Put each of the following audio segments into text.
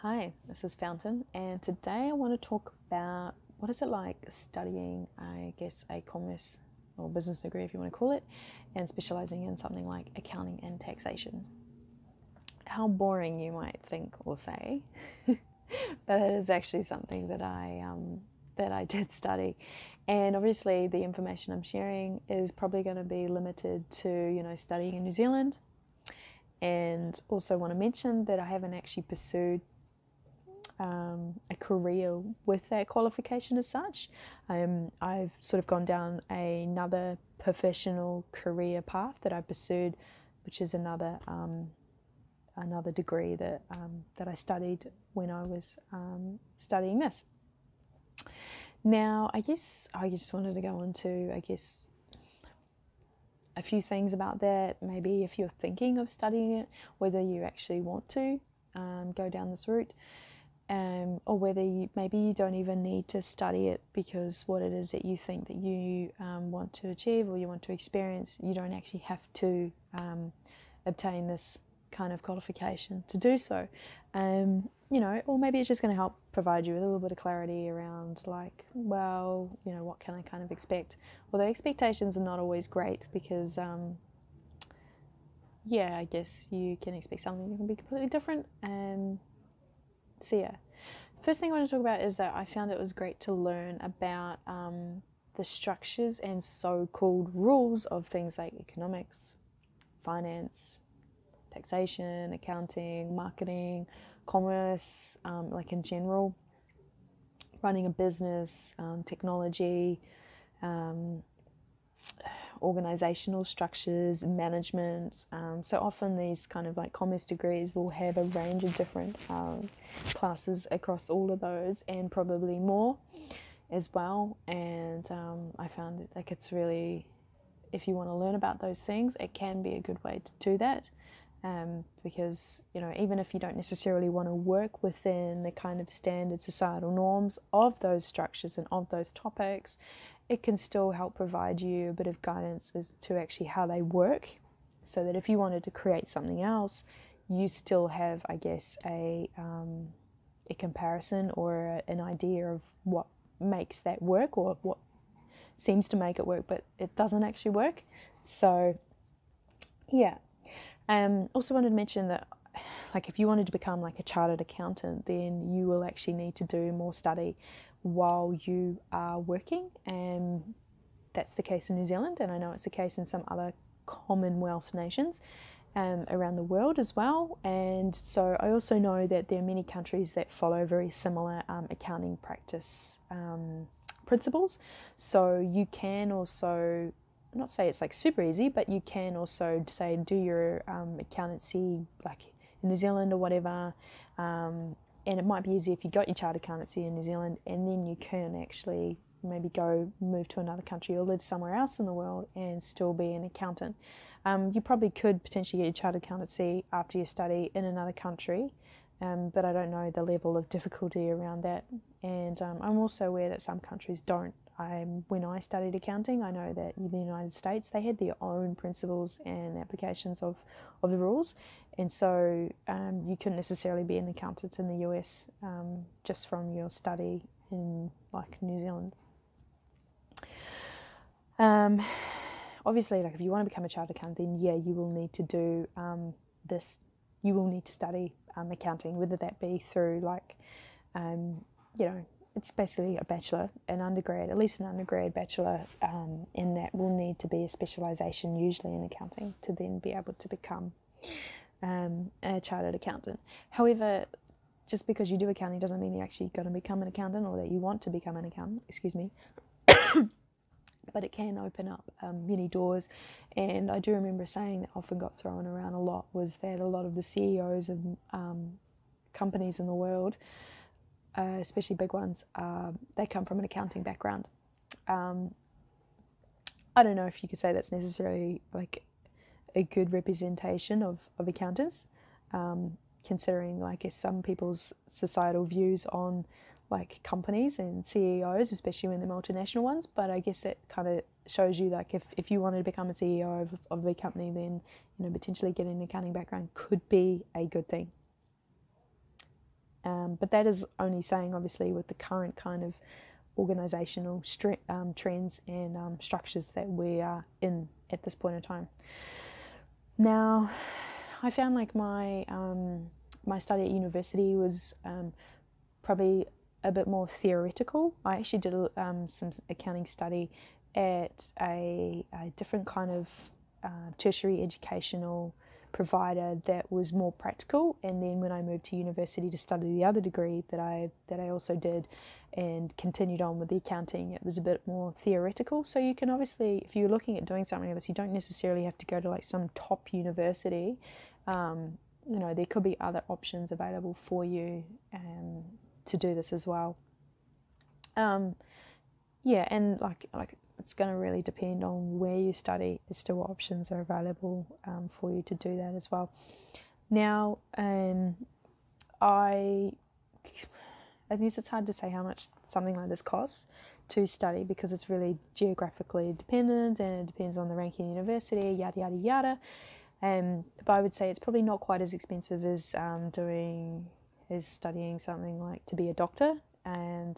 Hi, this is Fountain, and today I want to talk about what is it like studying, a commerce or business degree, if you want to call it, and specialising in something like accounting and taxation. How boring you might think or say, but it is actually something that I did study, and obviously the information I'm sharing is probably going to be limited to studying in New Zealand, and also want to mention that I haven't actually pursued a career with that qualification as such. I've sort of gone down another professional career path that I pursued, which is another degree that I studied when I was studying this. Now, I guess I just wanted to go into, a few things about that. Maybe if you're thinking of studying it, whether you actually want to go down this route. Or whether maybe you don't even need to study it, because what it is that you think that you want to achieve or you want to experience, you don't actually have to obtain this kind of qualification to do so. Or maybe it's just going to help provide you with a little bit of clarity around what can I kind of expect? Although expectations are not always great, because I guess you can expect something that can be completely different. So yeah, first thing I want to talk about is that I found it was great to learn about the structures and so-called rules of things like economics, finance, taxation, accounting, marketing, commerce, like in general, running a business, technology, organizational structures, management. So often these kind of like commerce degrees will have a range of different classes across all of those, and probably more as well. And I found it like it's really, if you want to learn about those things, it can be a good way to do that. Because even if you don't necessarily want to work within the kind of standard societal norms of those structures and of those topics, it can still help provide you a bit of guidance as to actually how they work, so that if you wanted to create something else, you still have, I guess, a comparison or an idea of what makes that work, or what seems to make it work but it doesn't actually work. So yeah. Also wanted to mention that, like, if you wanted to become like a chartered accountant, then you will actually need to do more study while you are working, and that's the case in New Zealand, and I know it's the case in some other Commonwealth nations around the world as well. And so I also know that there are many countries that follow very similar accounting practice principles. So you can also, not say it's like super easy, but you can also say do your accountancy like in New Zealand or whatever, and it might be easy if you got your chartered accountancy in New Zealand, and then you can actually maybe move to another country or live somewhere else in the world and still be an accountant. You probably could potentially get your chartered accountancy after you study in another country, but I don't know the level of difficulty around that. And I'm also aware that some countries don't. When I studied accounting, I know that in the United States, they had their own principles and applications of the rules. And so you couldn't necessarily be an accountant in the US just from your study in like New Zealand. Obviously, like if you want to become a chartered accountant, then you will need to do this. You will need to study accounting, whether that be through it's basically a bachelor, an undergrad, at least an undergrad bachelor, and that will need to be a specialisation, usually in accounting, to then be able to become a chartered accountant. However, just because you do accounting doesn't mean you're actually going to become an accountant, or that you want to become an accountant, excuse me. But it can open up many doors. And I do remember saying that often got thrown around a lot was that a lot of the CEOs of companies in the world, especially big ones, they come from an accounting background. I don't know if you could say that's necessarily like a good representation of accountants, considering like some people's societal views on like companies and CEOs, especially when they're multinational ones. But I guess that kind of shows you like if you wanted to become a CEO of a company, then potentially getting an accounting background could be a good thing. But that is only saying, obviously, with the current kind of organisational trends and structures that we are in at this point in time. Now, I found like my study at university was probably a bit more theoretical. I actually did some accounting study at a different kind of tertiary educational provider that was more practical, and then when I moved to university to study the other degree that I also did and continued on with the accounting, it was a bit more theoretical. So you can obviously, if you're looking at doing something like this, you don't necessarily have to go to like some top university. There could be other options available for you to do this as well. And like it's going to really depend on where you study as to what options are available for you to do that as well. Now, I guess it's hard to say how much something like this costs to study, because it's really geographically dependent and it depends on the ranking university, yada yada yada. But I would say it's probably not quite as expensive as studying something like to be a doctor, and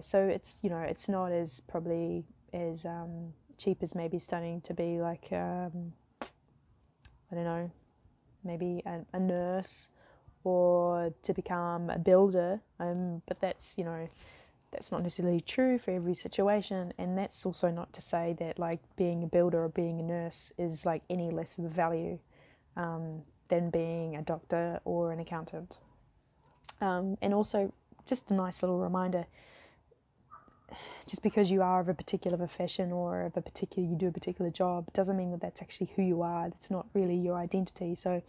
so it's not as probably as cheap as maybe studying to be like I don't know, maybe a nurse or to become a builder. But that's not necessarily true for every situation, and that's also not to say that like being a builder or being a nurse is like any less of a value than being a doctor or an accountant. And also, just a nice little reminder, just because you are of a particular profession or you do a particular job, doesn't mean that that's actually who you are. That's not really your identity. So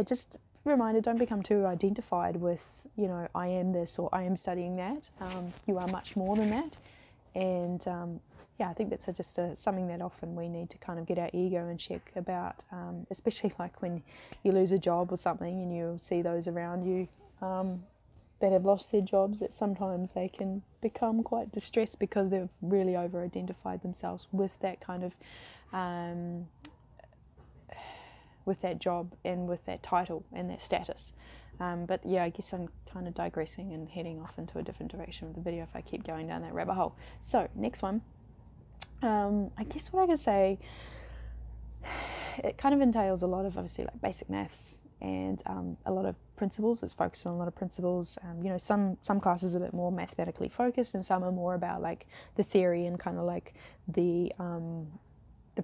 just reminder, don't become too identified with, I am this or I am studying that. You are much more than that. And I think that's just something that often we need to kind of get our ego in check about, especially like when you lose a job or something and you see those around you that have lost their jobs, that sometimes they can become quite distressed because they've really over-identified themselves with that kind of with that job and with that title and that status. But I guess I'm kind of digressing and heading off into a different direction with the video if I keep going down that rabbit hole. So next one, I guess what I could say, it kind of entails a lot of obviously like basic maths and a lot of principles. It's focused on a lot of principles. Some classes are a bit more mathematically focused, and some are more about like the theory and kind of like the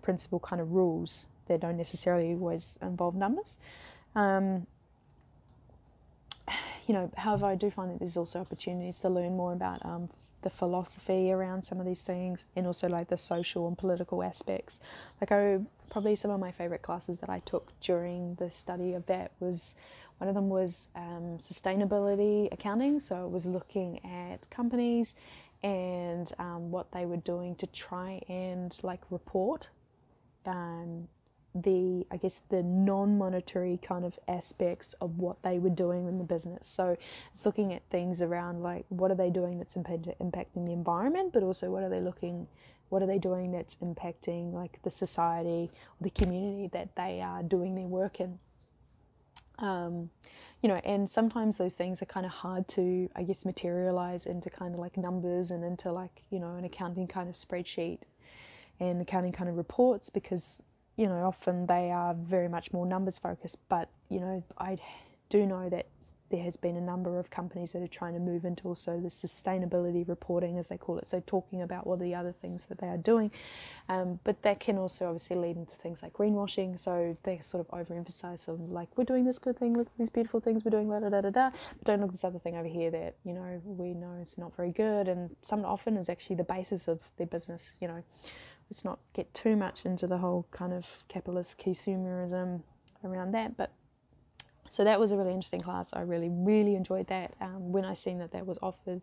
principal kind of rules that don't necessarily always involve numbers. However, I do find that there's also opportunities to learn more about the philosophy around some of these things, and also like the social and political aspects. Like probably some of my favorite classes that I took during the study of that was, one of them was sustainability accounting. So it was looking at companies and what they were doing to try and like report the non-monetary kind of aspects of what they were doing in the business. So it's looking at things around like, what are they doing that's impacting the environment, but also what are they doing that's impacting like the society or the community that they are doing their work in. And sometimes those things are kind of hard to, I guess, materialize into kind of like numbers and into like, an accounting kind of spreadsheet and accounting kind of reports, because often they are very much more numbers focused. But I do know that there has been a number of companies that are trying to move into also the sustainability reporting, as they call it, so talking about what are the other things that they are doing, but that can also obviously lead into things like greenwashing. So they sort of overemphasize on like, we're doing this good thing, look at these beautiful things we're doing, da da da da da, but don't look at this other thing over here that we know it's not very good, and often is actually the basis of their business. Let's not get too much into the whole kind of capitalist consumerism around that. But so that was a really interesting class. I really, really enjoyed that. When I seen that was offered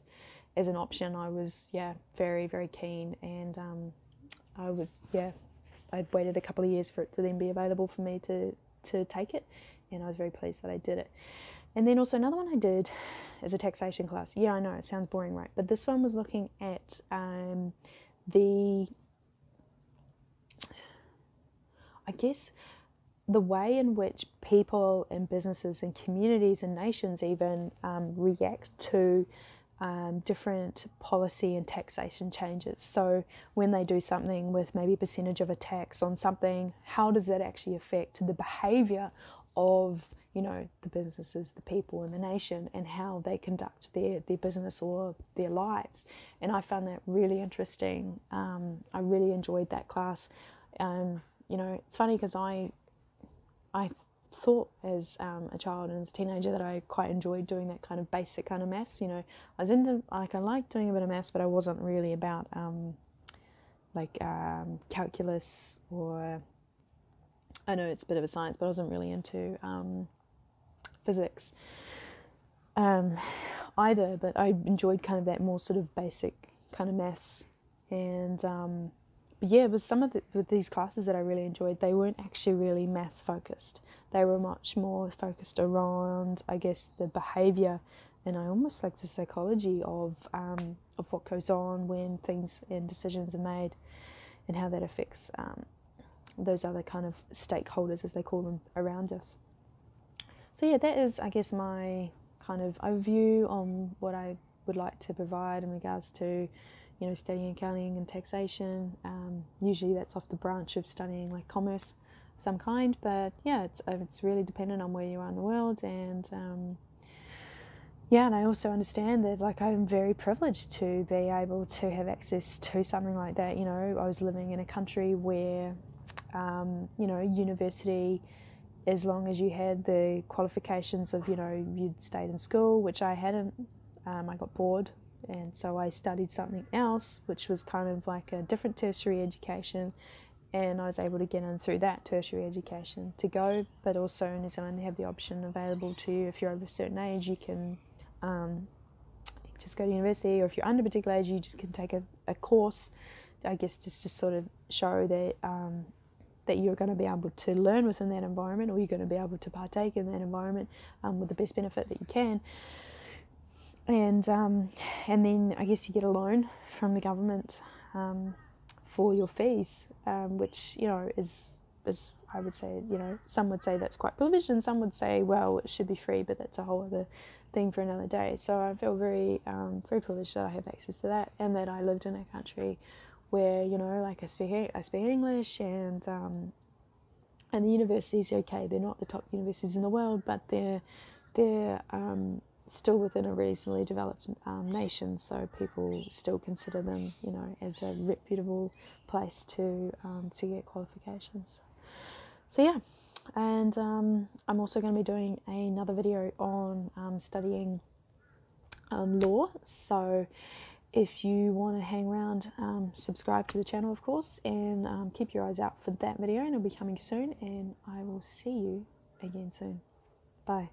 as an option, I was, very, very keen. And I'd waited a couple of years for it to then be available for me to take it. And I was very pleased that I did it. And then also another one I did is a taxation class. Yeah, I know, it sounds boring, right? But this one was looking at the way in which people and businesses and communities and nations even react to different policy and taxation changes. So when they do something with maybe a percentage of a tax on something, how does that actually affect the behaviour of, you know, the businesses, the people in the nation, and how they conduct their business or their lives. And I found that really interesting. I really enjoyed that class. You know, it's funny because I thought as a child and as a teenager that I quite enjoyed doing that kind of basic kind of maths. You know, I was into, like, I liked doing a bit of maths, but I wasn't really about calculus, or I know it's a bit of a science, but I wasn't really into physics either. But I enjoyed kind of that more sort of basic kind of maths. And but yeah, it was some of with these classes that I really enjoyed. They weren't actually really maths focused. They were much more focused around, I guess, the behaviour, and I almost like the psychology of what goes on when things and decisions are made, and how that affects those other kind of stakeholders, as they call them, around us. So yeah, that is, I guess, my kind of overview on what I would like to provide in regards to, you know, studying accounting and taxation. Usually that's off the branch of studying like commerce of some kind, but yeah, it's really dependent on where you are in the world. And yeah, and I also understand that, like, I'm very privileged to be able to have access to something like that. You know, I was living in a country where you know, university, as long as you had the qualifications of, you know, you'd stayed in school, which I hadn't. I got bored, and so I studied something else, which was kind of like a different tertiary education, and I was able to get in through that tertiary education to go. But also in New Zealand, they have the option available to you, if you're over a certain age, you can just go to university, or if you're under a particular age, you just can take a course, I guess, just to sort of show that that you're going to be able to learn within that environment, or you're going to be able to partake in that environment with the best benefit that you can. And then I guess you get a loan from the government for your fees, which, you know, is I would say, you know, some would say that's quite privileged, and some would say, well, it should be free, but that's a whole other thing for another day. So I feel very very privileged that I have access to that, and that I lived in a country where, you know, like I speak English, and the universities, okay, they're not the top universities in the world, but they're still within a reasonably developed nation, so people still consider them, you know, as a reputable place to get qualifications. So yeah, and I'm also going to be doing another video on studying law. So if you want to hang around, subscribe to the channel, of course, and keep your eyes out for that video, and it'll be coming soon, and I will see you again soon. Bye.